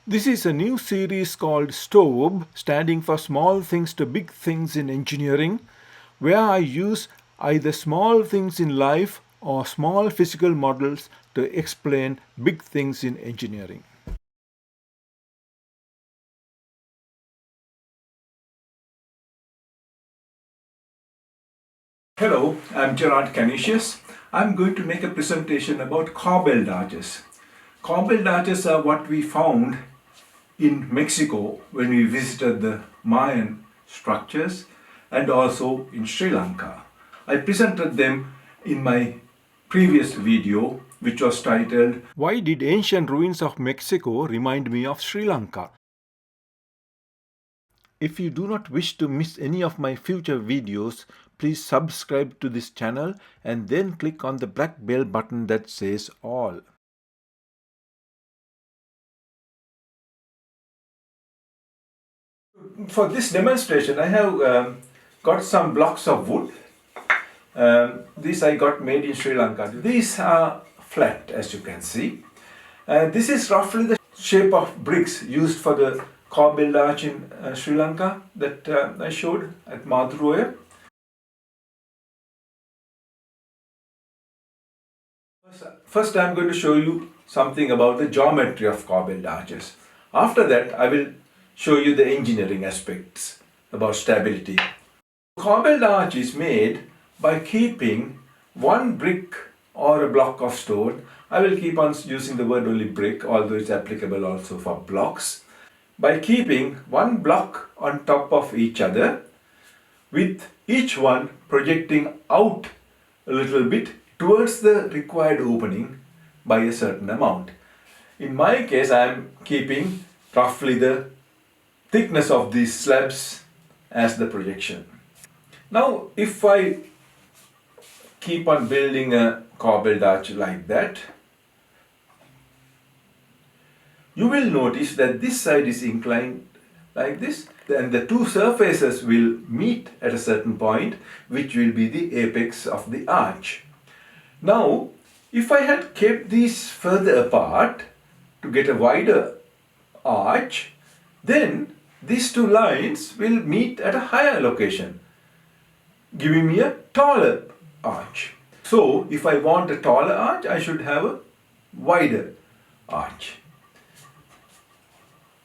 This is a new series called StoBE, standing for Small Things to Big Things in Engineering, where I use either small things in life or small physical models to explain big things in engineering. Hello, I'm Gerard Canisius. I'm going to make a presentation about corbelled arches. Corbelled arches are what we found in Mexico when we visited the Mayan structures and also in Sri Lanka. I presented them in my previous video, which was titled, "Why did ancient ruins of Mexico remind me of Sri Lanka?" If you do not wish to miss any of my future videos, please subscribe to this channel and then click on the black bell button that says all. For this demonstration, I have got some blocks of wood. These I got made in Sri Lanka. These are flat, as you can see. This is roughly the shape of bricks used for the Corbelled arch in Sri Lanka that I showed at Madhuroya. First, I am going to show you something about the geometry of Corbelled arches. After that, I will show you the engineering aspects about stability. Corbelled arch is made by keeping one brick or a block of stone. I will keep on using the word only brick, although it's applicable also for blocks. By keeping one block on top of each other, with each one projecting out a little bit towards the required opening by a certain amount. In my case, I am keeping roughly the thickness of these slabs as the projection. Now, if I keep on building a corbelled arch like that, you will notice that this side is inclined like this, and the two surfaces will meet at a certain point, which will be the apex of the arch. Now, if I had kept these further apart to get a wider arch, then these two lines will meet at a higher location, giving me a taller arch. So, if I want a taller arch, I should have a wider arch.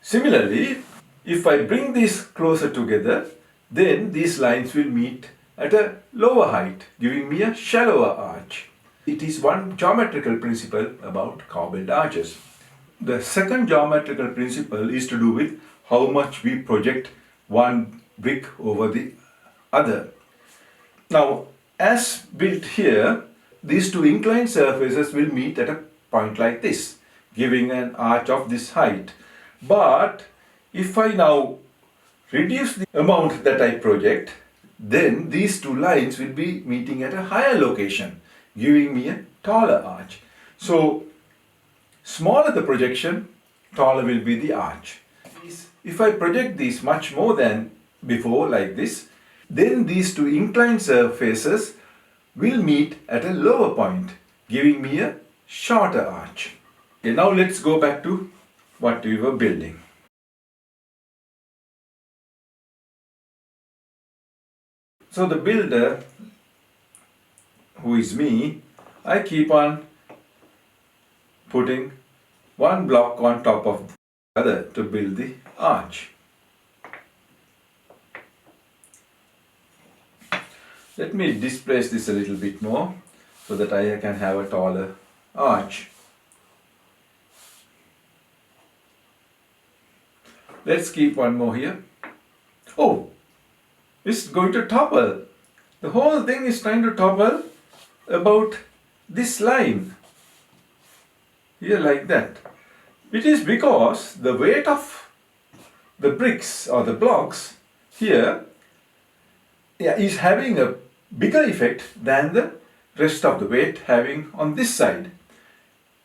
Similarly, if I bring these closer together, then these lines will meet at a lower height, giving me a shallower arch. It is one geometrical principle about corbelled arches. The second geometrical principle is to do with how much we project one brick over the other. Now, as built here, these two inclined surfaces will meet at a point like this, giving an arch of this height. But if I now reduce the amount that I project, then these two lines will be meeting at a higher location, giving me a taller arch. So, smaller the projection, taller will be the arch. If I project these much more than before, like this, then these two inclined surfaces will meet at a lower point, giving me a shorter arch. Okay, now let's go back to what we were building. So the builder, who is me, I keep on putting one block on top of the other to build the arch. Let me displace this a little bit more so that I can have a taller arch. Let's keep one more here. Oh, it's going to topple. The whole thing is trying to topple about this line. Here like that. It is because the weight of the bricks or the blocks here is having a bigger effect than the rest of the weight having on this side.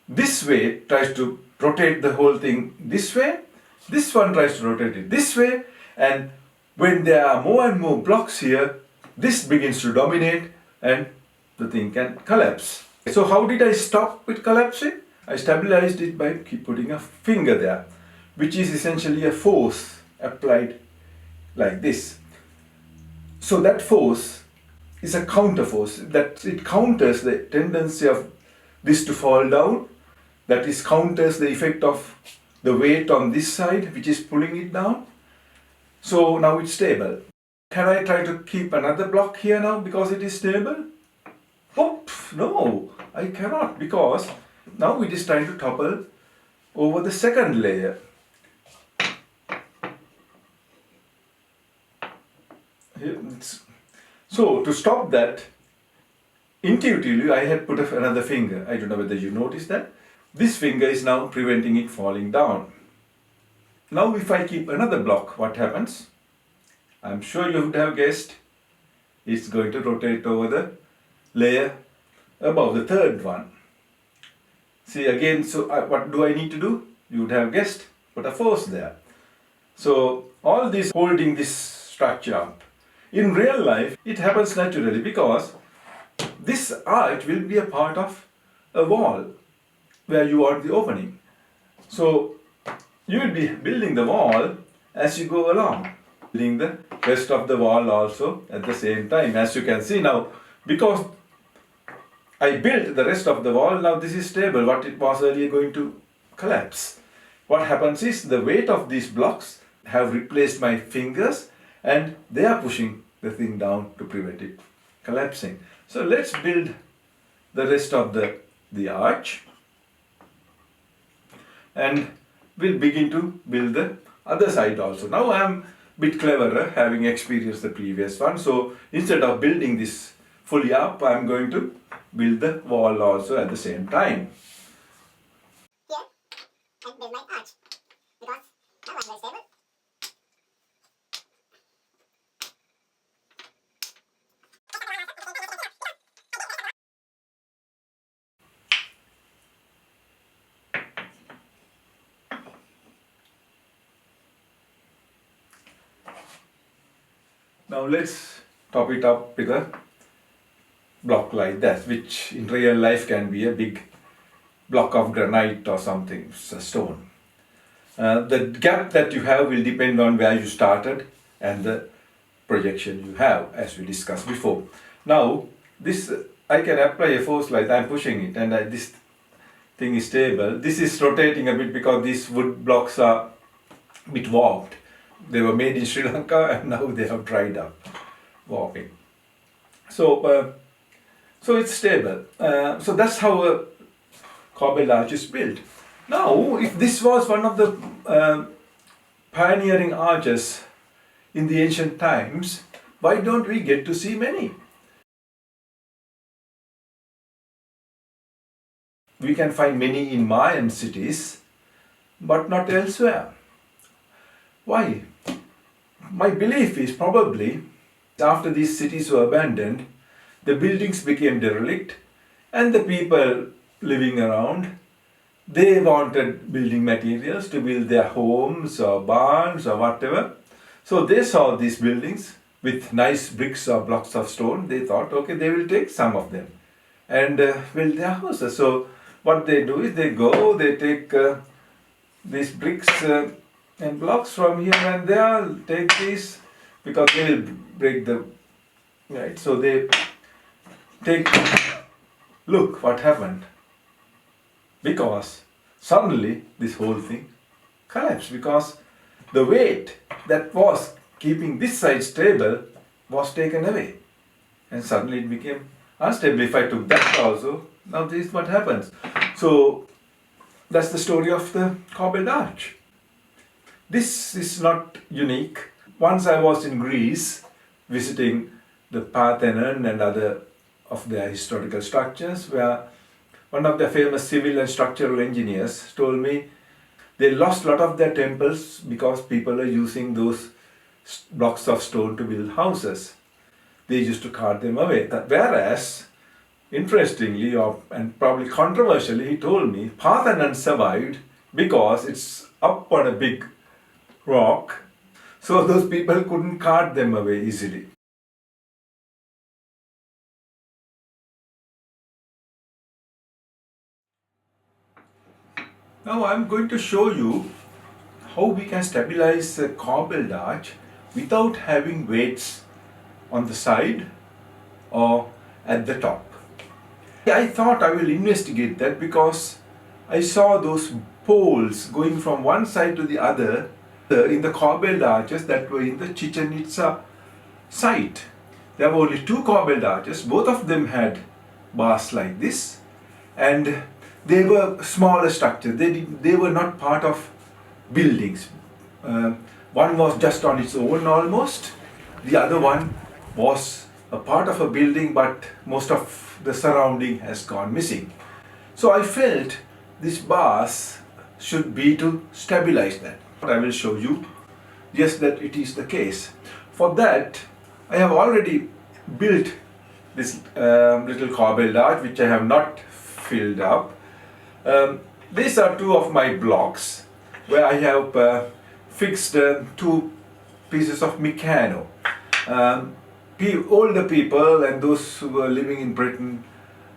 This weight tries to rotate the whole thing this way. This one tries to rotate it this way, and when there are more and more blocks here, this begins to dominate and the thing can collapse. So how did I stop it collapsing? I stabilized it by putting a finger there. which is essentially a force applied like this. So that force is a counter force, that it counters the tendency of this to fall down, that is counters the effect of the weight on this side which is pulling it down. So now it's stable. Can I try to keep another block here now because it is stable? Oh, no, I cannot, because now it is trying to topple over the second layer. So to stop that, intuitively I had put another finger. I don't know whether you noticed that. This finger is now preventing it falling down. Now if I keep another block, what happens? I'm sure you would have guessed. It's going to rotate over the layer above the third one. See again, so what do I need to do? You would have guessed, put a force there. So all this holding this structure up. In real life, it happens naturally because this arch will be a part of a wall where you want the opening. So you will be building the wall as you go along, building the rest of the wall also at the same time. As you can see now, because I built the rest of the wall, now this is stable. What it was earlier going to collapse. What happens is the weight of these blocks have replaced my fingers and they are pushing the thing down to prevent it collapsing. So let's build the rest of the arch and we'll begin to build the other side also. Now I am a bit cleverer, having experienced the previous one. So instead of building this fully up, I am going to build the wall also at the same time. Here and build my arch because now I'm very stable. Now let's top it up with a block like that, which in real life can be a big block of granite or something, it's a stone. The gap that you have will depend on where you started and the projection you have, as we discussed before. Now this I can apply a force like I'm pushing it and this thing is stable. This is rotating a bit because these wood blocks are a bit warped. They were made in Sri Lanka and now they have dried up, warping. So it's stable. So that's how a Corbelled arch is built. Now, if this was one of the pioneering arches in the ancient times, why don't we get to see many? We can find many in Mayan cities, but not elsewhere. Why? My belief is probably after these cities were abandoned, the buildings became derelict and the people living around, they wanted building materials to build their homes or barns or whatever. So they saw these buildings with nice bricks or blocks of stone. They thought, okay, they will take some of them and build their houses. So what they do is they take these bricks and blocks from here and there, take these because they will break the, right? So they take, look what happened. Because suddenly this whole thing collapsed because the weight that was keeping this side stable was taken away and suddenly it became unstable. If I took that also, now this is what happens. So that's the story of the Corbelled arch. This is not unique. Once I was in Greece visiting the Parthenon and other of their historical structures, where one of the famous civil and structural engineers told me they lost a lot of their temples because people are using those blocks of stone to build houses. They used to cart them away. Whereas, interestingly and probably controversially, he told me Parthenon survived because it's up on a big rock, so those people couldn't cart them away easily. Now I'm going to show you how we can stabilize a corbelled arch without having weights on the side or at the top. I thought I will investigate that because I saw those poles going from one side to the other in the corbelled arches that were in the Chichen Itza site. There were only two corbelled arches, both of them had bars like this, and they were smaller structures. They were not part of buildings. One was just on its own almost, the other one was a part of a building, but most of the surrounding has gone missing. So I felt these bars should be to stabilize that. I will show you just that it is the case. For that, I have already built this little corbelled arch which I have not filled up. These are two of my blocks where I have fixed two pieces of Meccano. Older people and those who are living in Britain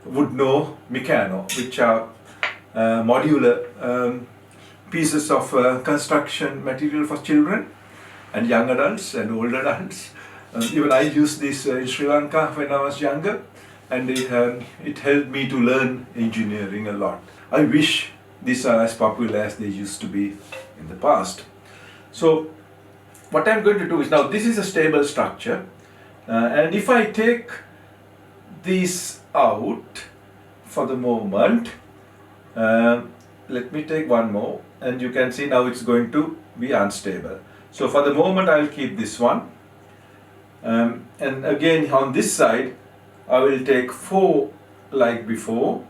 would know Meccano, which are modular pieces of construction material for children and young adults and old adults. Even I used this in Sri Lanka when I was younger, and it helped me to learn engineering a lot. I wish these are as popular as they used to be in the past. So what I'm going to do is, now this is a stable structure, and if I take these out for the moment, let me take one more, and you can see now it's going to be unstable. So for the moment I'll keep this one, and again on this side I will take 4 like before,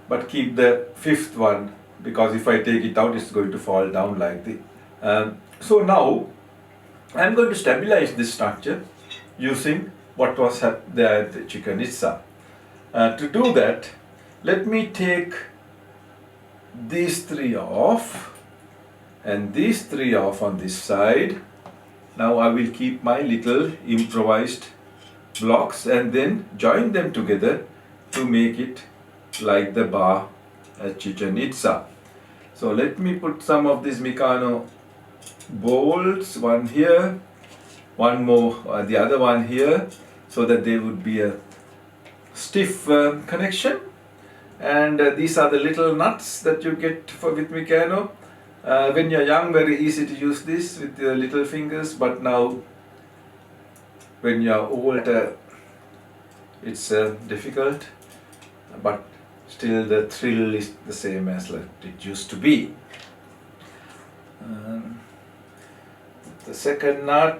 but keep the 5th one, because if I take it out it's going to fall down like this. So now I'm going to stabilize this structure using what was there at the Chichen Itza. To do that, let me take these 3 off and these 3 off on this side. Now I will keep my little improvised blocks and then join them together to make it like the bar at Chichen Itza. So let me put some of these Meccano bolts, one here, one more, the other one here, so that there would be a stiff connection. And these are the little nuts that you get with Meccano. When you're young, very easy to use this with your little fingers, but now when you're old, it's difficult, but still the thrill is the same as it used to be. The second nut,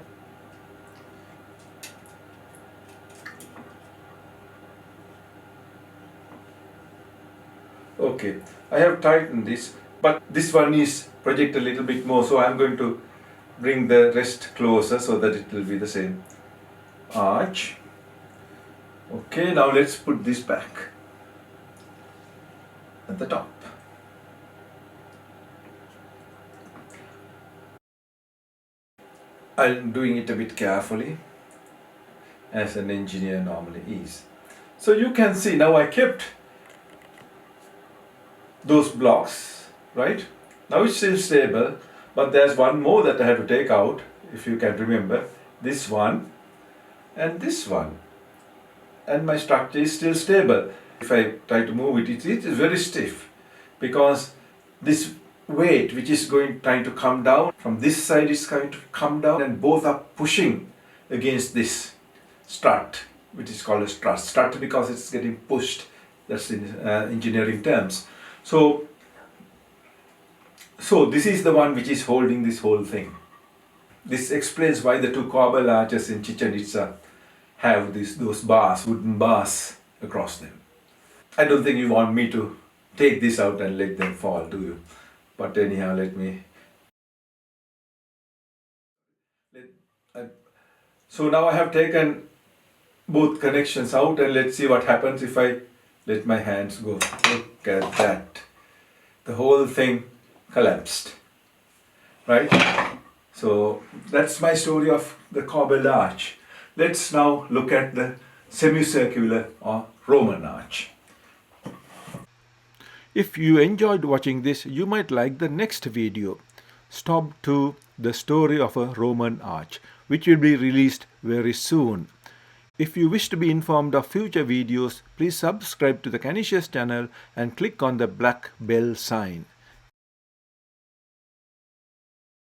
okay, I have tightened this, but this one is projected a little bit more, so I'm going to bring the rest closer so that it will be the same arch. Okay, now let's put this back at the top. I'm doing it a bit carefully, as an engineer normally is. So you can see now I kept those blocks, right? Now it's still stable, but there's one more that I have to take out, if you can remember. This one and this one. And my structure is still stable. If I try to move it, it is very stiff, because this weight which is trying to come down from this side is going to come down, and both are pushing against this strut, which is called a strut because it's getting pushed. That's in engineering terms. So this is the one which is holding this whole thing. This explains why the two corbelled arches in Chichen Itza have those bars, wooden bars across them. I don't think you want me to take this out and let them fall, do you? But anyhow, so now I have taken both connections out, and let's see what happens if I let my hands go. Look at that. The whole thing collapsed, right? So that's my story of the corbelled arch. Let's now look at the semicircular or Roman arch. If you enjoyed watching this, you might like the next video, StoBE-2, the story of a Roman arch, which will be released very soon. If you wish to be informed of future videos, please subscribe to the Canisius channel and click on the black bell sign.